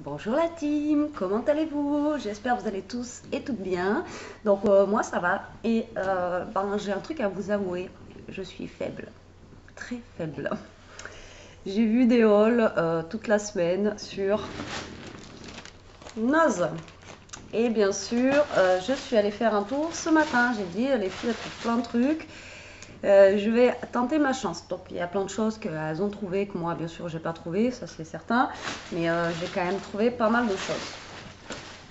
Bonjour la team, comment allez-vous? J'espère que vous allez tous et toutes bien. Donc moi ça va et j'ai un truc à vous avouer, je suis faible, très faible. J'ai vu des hauls toute la semaine sur Noz. Et bien sûr, je suis allée faire un tour ce matin. J'ai dit, les filles elles trouvent plein de trucs. Je vais tenter ma chance. Donc il y a plein de choses qu'elles ont trouvées que moi bien sûr j'ai pas trouvé, ça c'est certain, mais j'ai quand même trouvé pas mal de choses.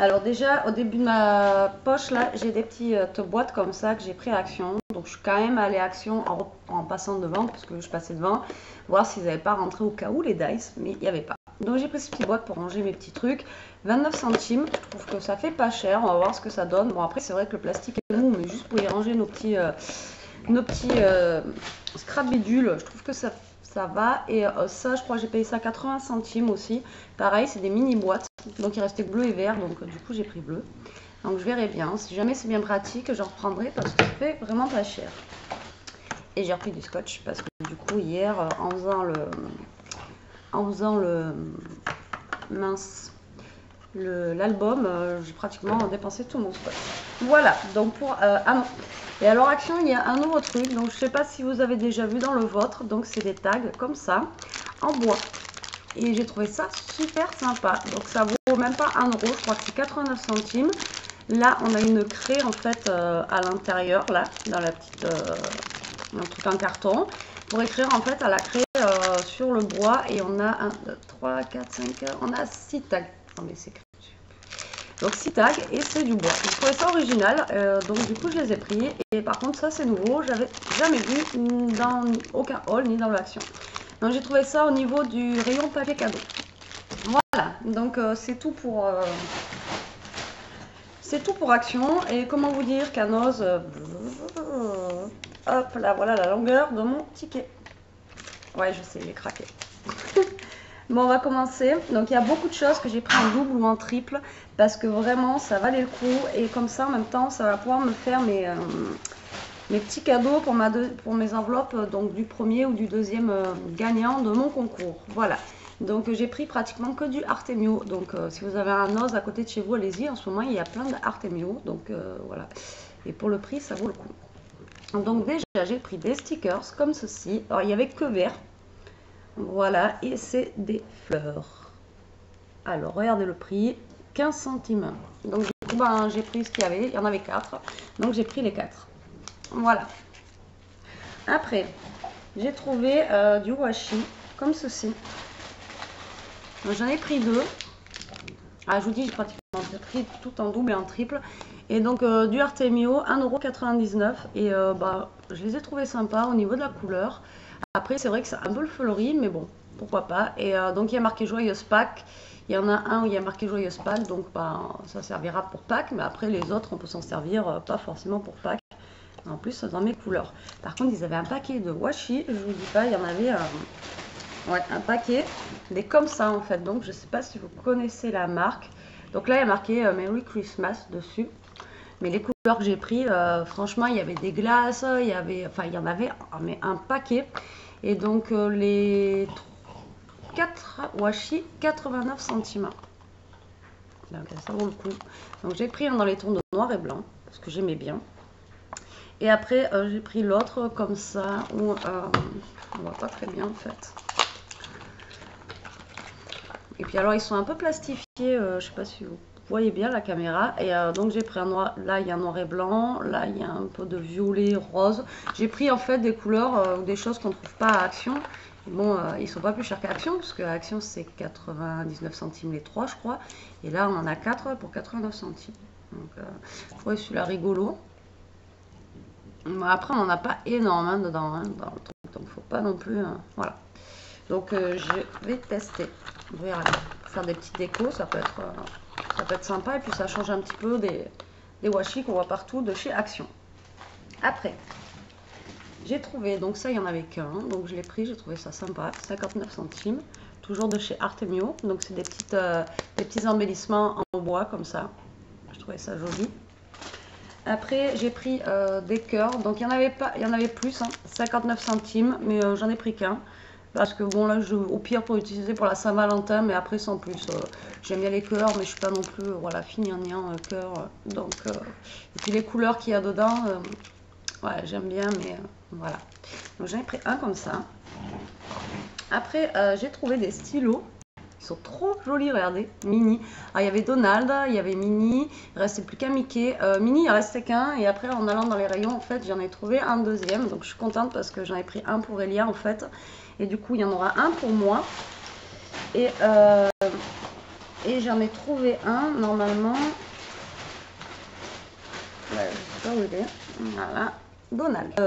Alors déjà au début de ma poche là j'ai des petites boîtes comme ça que j'ai pris à Action. Donc je suis quand même allée à Action en passant devant parce que je passais devant, voir s'ils n'avaient pas rentré au cas où les dice, mais il n'y avait pas. Donc j'ai pris ces petites boîtes pour ranger mes petits trucs. 29 centimes, je trouve que ça fait pas cher, on va voir ce que ça donne. Bon après c'est vrai que le plastique est mou, mais juste pour y ranger nos petits scrap bidules, je trouve que ça va. Et ça, je crois que j'ai payé ça 80 centimes aussi. Pareil, c'est des mini boîtes. Donc il restait bleu et vert, donc du coup j'ai pris bleu. Donc je verrai bien. Si jamais c'est bien pratique, j'en reprendrai parce que ça fait vraiment pas cher. Et j'ai repris du scotch parce que du coup hier, en faisant le mince l'album, j'ai pratiquement dépensé tout mon scotch. Voilà, donc et alors Action, il y a un nouveau truc, donc je sais pas si vous avez déjà vu dans le vôtre, donc c'est des tags comme ça, en bois. Et j'ai trouvé ça super sympa, donc ça vaut même pas 1 euro, je crois que c'est 89 centimes. Là, on a une craie en fait à l'intérieur, là, dans la petite, un truc en carton, pour écrire en fait à la craie sur le bois, et on a 1, 2, 3, 4, 5, on a 6 tags. Oh, mais c'est donc 6 tags et c'est du bois. Je trouvais ça original, donc du coup je les ai pris. Et par contre ça c'est nouveau, j'avais jamais vu dans aucun haul ni dans l'action. Donc j'ai trouvé ça au niveau du rayon papier cadeau. Voilà, donc c'est tout pour Action. Et comment vous dire qu'à Noz, hop là, voilà la longueur de mon ticket. Ouais, je sais, il est craqué. Bon, on va commencer. Donc, il y a beaucoup de choses que j'ai pris en double ou en triple parce que vraiment, ça valait le coup. Et comme ça, en même temps, ça va pouvoir me faire mes petits cadeaux pour mes enveloppes, donc du premier ou du deuxième gagnant de mon concours. Voilà. Donc, j'ai pris pratiquement que du Artemio. Donc, si vous avez un Noz à côté de chez vous, allez-y. En ce moment, il y a plein d'Artemio. Donc, voilà. Et pour le prix, ça vaut le coup. Donc, déjà, j'ai pris des stickers comme ceci. Alors, il n'y avait que vert. Voilà, et c'est des fleurs. Alors, regardez le prix, 15 centimes. Donc, du coup, j'ai pris ce qu'il y avait. Il y en avait 4. Donc, j'ai pris les 4. Voilà. Après, j'ai trouvé du washi, comme ceci. J'en ai pris 2. Ah, je vous dis, j'ai pratiquement pris tout en double et en triple. Et donc, du Artemio, 1,99 €. Et je les ai trouvés sympas au niveau de la couleur. Après, c'est vrai que c'est un peu le fleuri, mais bon, pourquoi pas. Et donc, il y a marqué Joyeuse Pâques. Il y en a un où il y a marqué Joyeuse Pâques, donc ça servira pour Pâques. Mais après, les autres, on peut s'en servir, pas forcément pour Pâques. En plus, dans mes couleurs. Par contre, ils avaient un paquet de washi, je vous dis pas, il y en avait un paquet, des comme ça en fait. Donc, je sais pas si vous connaissez la marque. Donc là, il y a marqué Merry Christmas dessus. Mais les couleurs que j'ai pris, franchement, il y avait des glaces, il y en avait mais un paquet. Et donc, les 4 washi, 89 centimes. Donc, ça vaut le coup. Donc, j'ai pris un dans les tons de noir et blanc, parce que j'aimais bien. Et après, j'ai pris l'autre comme ça, où on voit pas très bien en fait. Et puis alors, ils sont un peu plastifiés, je sais pas si vous voyez bien la caméra. Et donc j'ai pris un noir, là il y a un noir et blanc, là il y a un peu de violet, rose. J'ai pris en fait des couleurs, des choses qu'on ne trouve pas à Action. Et bon, ils sont pas plus chers qu'à Action, parce qu'à Action c'est 99 centimes les 3 je crois. Et là on en a 4 pour 89 centimes. Donc je trouvais celui-là rigolo. Après on n'en a pas énormément dedans, hein, dans le truc, donc faut pas non plus, voilà. Donc je vais tester. Vous verrez, faire des petites décos, ça peut être sympa. Et puis ça change un petit peu des washi qu'on voit partout de chez Action. Après, j'ai trouvé, donc ça il n'y en avait qu'un, donc je l'ai pris, j'ai trouvé ça sympa, 59 centimes, toujours de chez Artemio. Donc c'est des petits embellissements en bois comme ça. Je trouvais ça joli. Après, j'ai pris des cœurs. Donc, il y en avait plus, hein, 59 centimes, mais j'en ai pris qu'un. Parce que bon là, au pire pour utiliser pour la Saint-Valentin, mais après sans plus. J'aime bien les cœurs, mais je suis pas non plus voilà, fini en cœur. Donc, et puis les couleurs qu'il y a dedans, ouais, j'aime bien, mais voilà. Donc j'en ai pris un comme ça. Après, j'ai trouvé des stylos. Ils sont trop jolis, regardez, Mini. Alors, il y avait Donald, il y avait Mini, il restait plus qu'un Mickey. Mini, il restait qu'un, et après, en allant dans les rayons, en fait, j'en ai trouvé un deuxième. Donc, je suis contente parce que j'en ai pris un pour Elia, en fait. Et du coup, il y en aura un pour moi. Et j'en ai trouvé un, normalement. Ouais, je sais pas où il est. Voilà. Donald.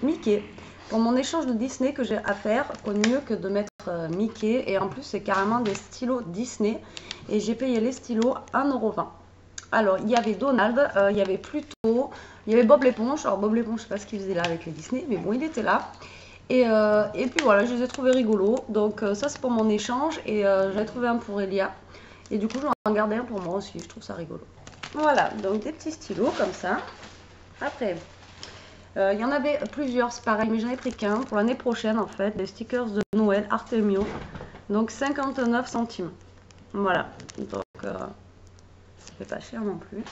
Mickey. Pour mon échange de Disney que j'ai à faire, quoi de mieux que de mettre Mickey. Et en plus, c'est carrément des stylos Disney. Et j'ai payé les stylos 1,20 €. Alors, il y avait Donald, il y avait Pluto, il y avait Bob l'éponge. Alors, Bob l'éponge, je sais pas ce qu'il faisait là avec les Disney, mais bon, il était là. Et puis voilà, je les ai trouvés rigolos. Donc, ça, c'est pour mon échange. Et j'avais trouvé un pour Elia. Et du coup, je vais en garder un pour moi aussi. Je trouve ça rigolo. Voilà, donc des petits stylos comme ça. Après, il y en avait plusieurs, c'est pareil, mais j'en ai pris qu'un pour l'année prochaine en fait. Des stickers de Noël Artemio. Donc 59 centimes. Voilà, donc ça fait pas cher non plus.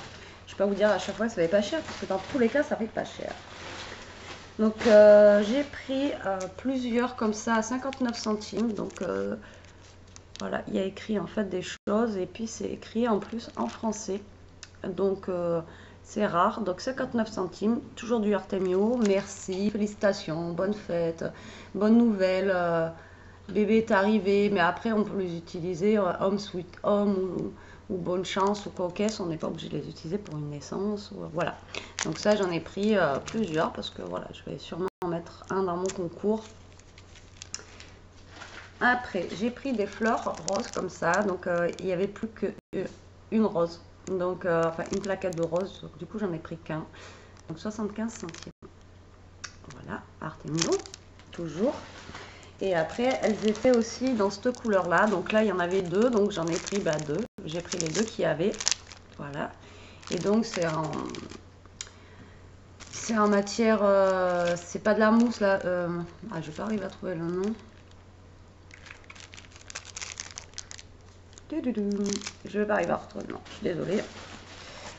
Je vais pas vous dire à chaque fois que ça fait pas cher, parce que dans tous les cas, ça fait pas cher. Donc j'ai pris plusieurs comme ça à 59 centimes. Donc voilà, il y a écrit en fait des choses et puis c'est écrit en plus en français. Donc c'est rare. Donc 59 centimes, toujours du Artemio. Merci, félicitations, bonne fête, bonne nouvelle. Bébé est arrivé, mais après on peut les utiliser Home Sweet Home ou Bonne Chance ou Coquesse. On n'est pas obligé de les utiliser pour une naissance. Voilà. Donc ça j'en ai pris plusieurs parce que voilà, je vais sûrement en mettre un dans mon concours. Après j'ai pris des fleurs roses comme ça. Donc il n'y avait plus qu'une rose. Donc, enfin, une plaquette de rose. Donc, du coup, j'en ai pris qu'un. Donc, 75 centimes. Voilà, Artemio, toujours. Et après, elles étaient aussi dans cette couleur-là. Donc là, il y en avait deux. Donc, j'en ai pris deux. J'ai pris les deux qu'il y avait. Voilà. Et donc, c'est en matière... c'est pas de la mousse, là. Je vais pas arriver à trouver le nom. Je vais pas arriver à retrouver le nom. Je suis désolée.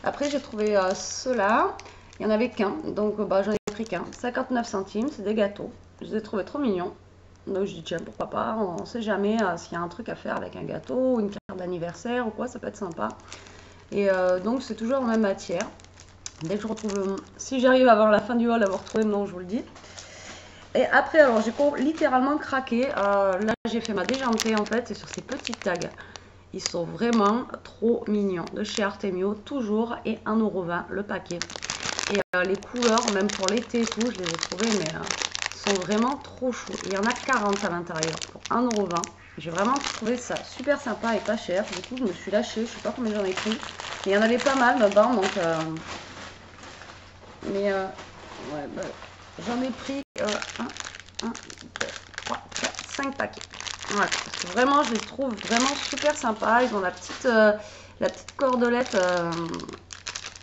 Après, j'ai trouvé ceux-là. Il n'y en avait qu'un. Donc, j'en ai pris qu'un. 59 centimes. C'est des gâteaux. Je les ai trouvés trop mignons. Donc, je dis, tiens, pourquoi pas. On ne sait jamais s'il y a un truc à faire avec un gâteau, une carte d'anniversaire ou quoi. Ça peut être sympa. Et donc, c'est toujours en même matière. Dès que je retrouve... Si j'arrive avant la fin du haul à vous retrouver, non, je vous le dis. Et après, alors, j'ai littéralement craqué. Là, j'ai fait ma déjantée, en fait. C'est sur ces petits tags. Ils sont vraiment trop mignons. De chez Artemio, toujours. Et 1,20 € le paquet. Et les couleurs, même pour l'été et tout, je les ai trouvées, mais sont vraiment trop chauds. Il y en a 40 à l'intérieur pour 1,20 €. J'ai vraiment trouvé ça super sympa et pas cher. Du coup, je me suis lâchée. Je sais pas combien j'en ai pris. Mais il y en avait pas mal dedans. Donc, ouais, j'en ai pris 1, 2, 3, 4, 5 paquets. Voilà, parce que vraiment, je les trouve vraiment super sympas. Ils ont la petite cordelette,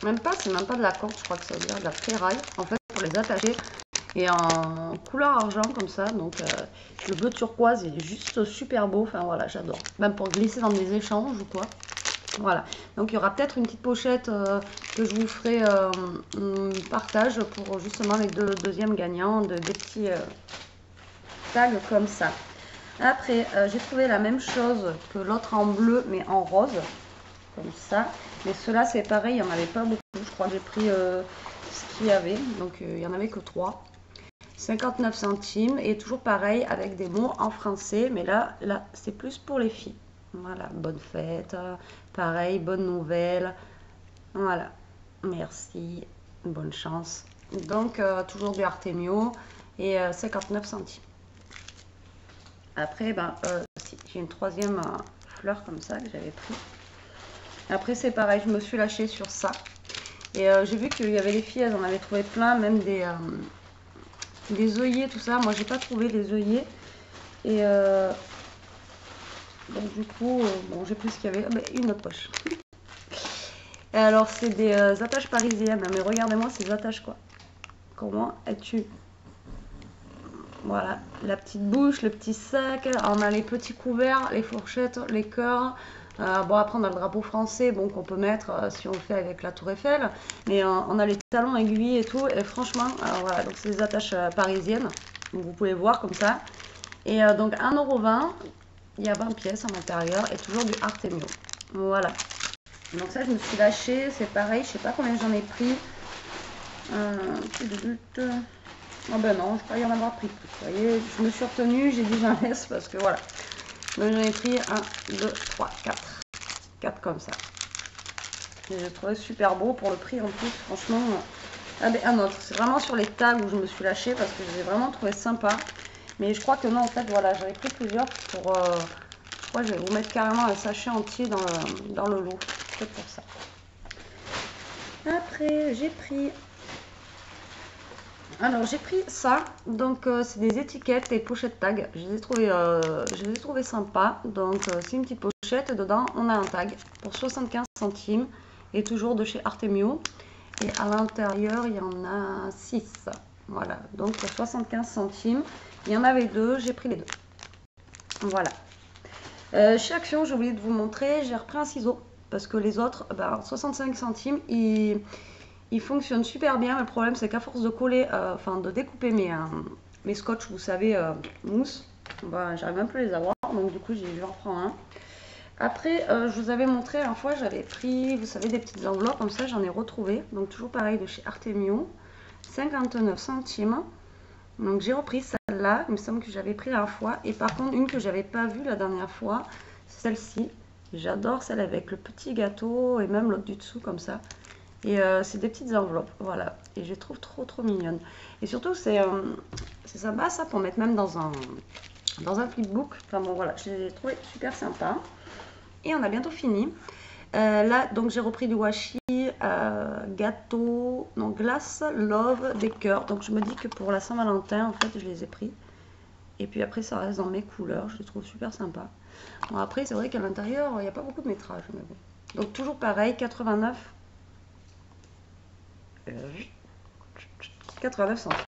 même pas, c'est même pas de la corde, je crois que ça veut dire de la ferraille, en fait, pour les attacher. Et en couleur argent, comme ça. Donc, le bleu turquoise, il est juste super beau. Enfin, voilà, j'adore. Même pour glisser dans des échanges ou quoi. Voilà. Donc, il y aura peut-être une petite pochette que je vous ferai partage pour justement les deux deuxièmes gagnants des petits tags comme ça. Après, j'ai trouvé la même chose que l'autre en bleu, mais en rose, comme ça. Mais ceux-là, c'est pareil, il n'y en avait pas beaucoup. Je crois que j'ai pris ce qu'il y avait, donc il n'y en avait que 3. 59 centimes, et toujours pareil, avec des mots en français, mais là c'est plus pour les filles. Voilà, bonne fête, pareil, bonne nouvelle. Voilà, merci, bonne chance. Donc, toujours du Artemio, et 59 centimes. Après, j'ai une troisième fleur comme ça que j'avais pris. Après, c'est pareil, je me suis lâchée sur ça. Et j'ai vu qu'il y avait les filles, elles en avaient trouvé plein, même des œillets, tout ça. Moi, j'ai pas trouvé des œillets. Et donc, du coup, bon, j'ai pris ce qu'il y avait. Une poche. Et alors, c'est des attaches parisiennes. Mais regardez-moi ces attaches, quoi. Comment es-tu? Voilà, la petite bouche, le petit sac. Alors, on a les petits couverts, les fourchettes, les cœurs. Bon, après, on a le drapeau français, bon, qu'on peut mettre si on le fait avec la Tour Eiffel. Mais on a les talons aiguilles et tout. Et franchement, voilà, donc c'est des attaches parisiennes. Donc, vous pouvez voir comme ça. Et donc, 1,20 €. Il y a 20 pièces à l'intérieur et toujours du Artemio. Voilà. Donc, ça, je me suis lâchée. C'est pareil, je sais pas combien j'en ai pris. Oh ben non, je crois y en avoir pris plus. Vous voyez, je me suis retenue, j'ai dit j'en laisse parce que voilà. Donc j'en ai pris 1, 2, 3, 4. 4 comme ça. Et j'ai trouvé super beau pour le prix en plus, franchement. Ah ben un autre, c'est vraiment sur les tags où je me suis lâchée parce que je les ai vraiment trouvé sympa. Mais je crois que non, en fait, voilà, j'avais pris plusieurs pour. Je crois que je vais vous mettre carrément un sachet entier dans le lot. C'est pour ça. Après, j'ai pris. Alors j'ai pris ça, donc c'est des étiquettes et pochettes tag. Je les ai trouvées sympas. Donc c'est une petite pochette, dedans on a un tag pour 75 centimes et toujours de chez Artemio. Et à l'intérieur il y en a 6. Voilà, donc pour 75 centimes, il y en avait 2, j'ai pris les 2. Voilà. Chez Action, j'ai oublié de vous montrer, j'ai repris un ciseau parce que les autres, 65 centimes, il fonctionne super bien, mais le problème c'est qu'à force de coller, enfin de découper mes scotch, vous savez, mousse, j'arrive même plus à les avoir, donc du coup j'ai dû en prendre un. Après, je vous avais montré une fois, j'avais pris, vous savez, des petites enveloppes, comme ça j'en ai retrouvé, donc toujours pareil de chez Artemio, 59 centimes. Donc j'ai repris celle-là, il me semble que j'avais pris la fois, et par contre une que j'avais pas vue la dernière fois, c'est celle-ci. J'adore celle avec le petit gâteau et même l'autre du dessous comme ça. Et c'est des petites enveloppes, voilà. Et je les trouve trop mignonnes. Et surtout, c'est sympa ça pour mettre même dans un flipbook. Enfin bon, voilà, je les ai trouvées super sympas. Et on a bientôt fini. Là, donc j'ai repris du washi, gâteau, non, glace, love, des cœurs. Donc je me dis que pour la Saint-Valentin, en fait, je les ai pris. Et puis après, ça reste dans mes couleurs. Je les trouve super sympas. Bon, après, c'est vrai qu'à l'intérieur, il n'y a pas beaucoup de métrage. Mais bon. Donc toujours pareil, 89. 89 centimes.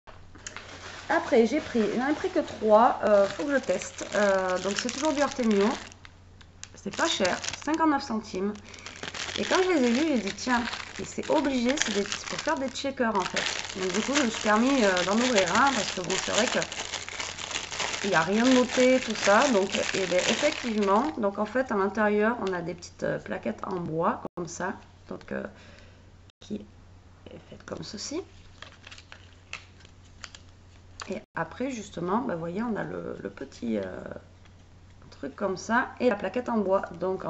Après, j'en ai pris que 3. Faut que je teste. Donc, c'est toujours du Artemio. C'est pas cher. 59 centimes. Et quand je les ai vus, j'ai dit tiens, et c'est obligé, c'est pour faire des checkers en fait. Donc, du coup, je me suis permis d'en ouvrir un parce que bon, c'est vrai que il n'y a rien de noté, tout ça. Donc, et bien, effectivement, donc en fait, à l'intérieur, on a des petites plaquettes en bois comme ça. Donc, qui est faite comme ceci. Et après, justement, vous voyez, on a le petit truc comme ça et la plaquette en bois. Donc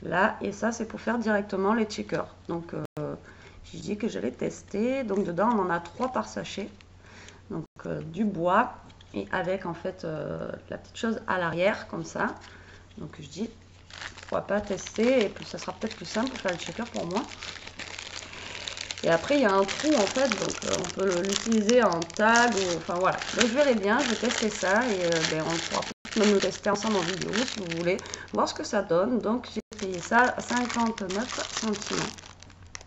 là, et ça, c'est pour faire directement les checkers. Donc, j'ai dit que j'allais tester. Donc, dedans, on en a 3 par sachet. Donc, du bois et avec en fait la petite chose à l'arrière, comme ça. Donc, je dis, pourquoi pas tester et puis ça sera peut-être plus simple pour faire le checker pour moi. Et après, il y a un trou en fait, donc on peut l'utiliser en tag, ou, enfin voilà. Donc je verrai bien, je vais tester ça et on pourra même le tester ensemble en vidéo si vous voulez, voir ce que ça donne. Donc j'ai payé ça à 59 centimes.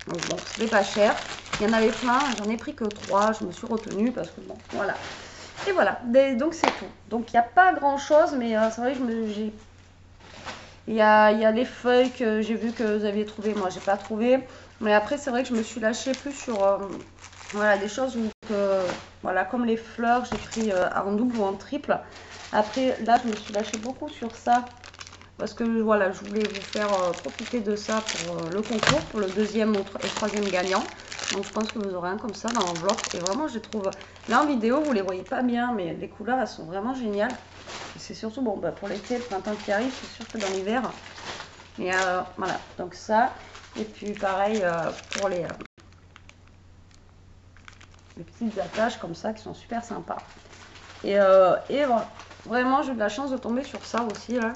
Donc bon, c'était pas cher. Il y en avait plein, j'en ai pris que 3, je me suis retenue parce que bon, voilà. Et voilà, donc c'est tout. Donc il n'y a pas grand chose, mais c'est vrai que il y a les feuilles que j'ai vu que vous aviez trouvées, moi j'ai pas trouvé. Mais après c'est vrai que je me suis lâchée plus sur voilà, des choses où voilà, comme les fleurs, j'ai pris en double ou en triple. Après là je me suis lâchée beaucoup sur ça. Parce que voilà, je voulais vous faire profiter de ça pour le concours, pour le 2e et 3e gagnant. Donc je pense que vous aurez un comme ça dans l'enveloppe. Et vraiment je les trouve, là en vidéo vous les voyez pas bien, mais les couleurs elles sont vraiment géniales. C'est surtout bon pour l'été, le printemps qui arrive, c'est sûr que dans l'hiver. Et voilà, donc ça. Et puis pareil pour les petites attaches comme ça qui sont super sympas. Et voilà, vraiment j'ai eu de la chance de tomber sur ça aussi là.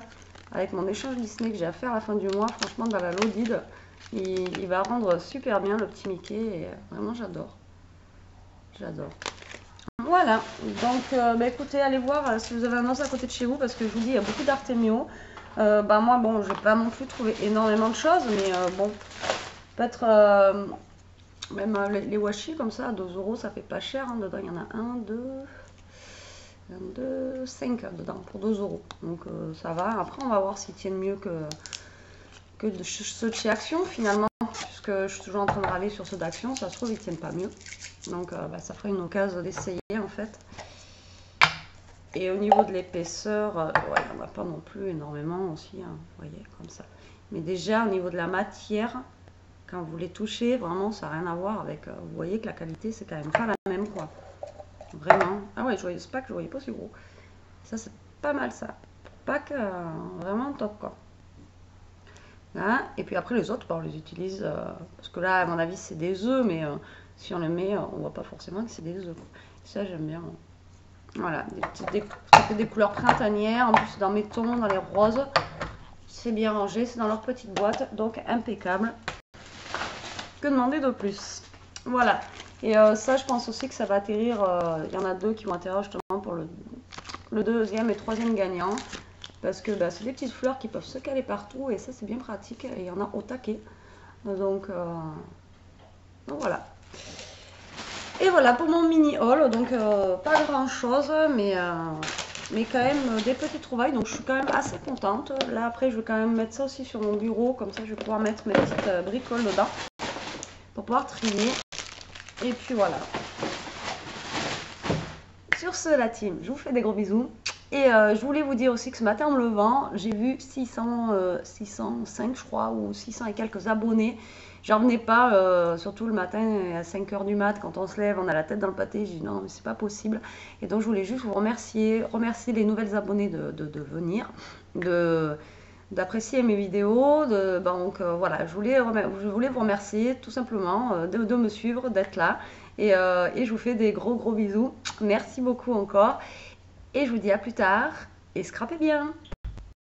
Avec mon échange Disney que j'ai à faire à la fin du mois, franchement dans la Lodide, il va rendre super bien le petit Mickey et vraiment j'adore. J'adore. Voilà, donc écoutez, allez voir si vous avez un os à côté de chez vous parce que je vous dis, il y a beaucoup d'Artemio. Moi, bon, je n'ai pas non plus trouvé énormément de choses, mais bon, peut-être même les washi comme ça, à 2 €, ça fait pas cher. Hein, dedans, il y en a 1, 2, 22, 5 dedans pour 2 euros. Donc ça va. Après, on va voir s'ils tiennent mieux que ceux de chez Action finalement. Puisque je suis toujours en train de râler sur ceux d'Action. Ça se trouve, ils tiennent pas mieux. Donc ça ferait une occasion d'essayer en fait. Et au niveau de l'épaisseur, ouais, il n'y en a pas non plus énormément aussi. Hein, vous voyez, comme ça. Mais déjà, au niveau de la matière, quand vous les touchez, vraiment, ça n'a rien à voir avec... vous voyez que la qualité, c'est quand même pas la même, quoi. Vraiment. Ah ouais, c'est pas que je voyais pas si gros. Ça, c'est pas mal, ça. Pas que... vraiment top, quoi. Là. Et puis après, les autres, bah, on les utilise... parce que là, à mon avis, c'est des œufs, mais si on les met, on voit pas forcément que c'est des œufs, quoi. Ça, j'aime bien. Voilà, ça fait des couleurs printanières. En plus, dans mes tons, dans les roses. C'est bien rangé, c'est dans leur petite boîte, donc impeccable. Que demander de plus? Voilà. Et ça, je pense aussi que ça va atterrir. Il y en a 2 qui vont atterrir justement pour le deuxième et troisième gagnant. Parce que bah, c'est des petites fleurs qui peuvent se caler partout et ça, c'est bien pratique. Et il y en a au taquet. Donc voilà. Et voilà pour mon mini haul. Donc pas grand chose, mais quand même des petites trouvailles. Donc je suis quand même assez contente. Là après, je vais quand même mettre ça aussi sur mon bureau. Comme ça, je vais pouvoir mettre mes petites bricoles dedans. Pour pouvoir trier. Et puis voilà. Sur ce, la team, je vous fais des gros bisous. Et je voulais vous dire aussi que ce matin en me levant, j'ai vu 605 je crois, ou 600 et quelques abonnés. J'en revenais pas, surtout le matin à 5 h du mat, quand on se lève, on a la tête dans le pâté. J'ai dit non, mais c'est pas possible. Et donc je voulais juste vous remercier les nouvelles abonnées de venir, d'apprécier mes vidéos. Donc voilà, je voulais vous remercier tout simplement de me suivre, d'être là. Et je vous fais des gros bisous. Merci beaucoup encore. Et je vous dis à plus tard. Et scrapez bien!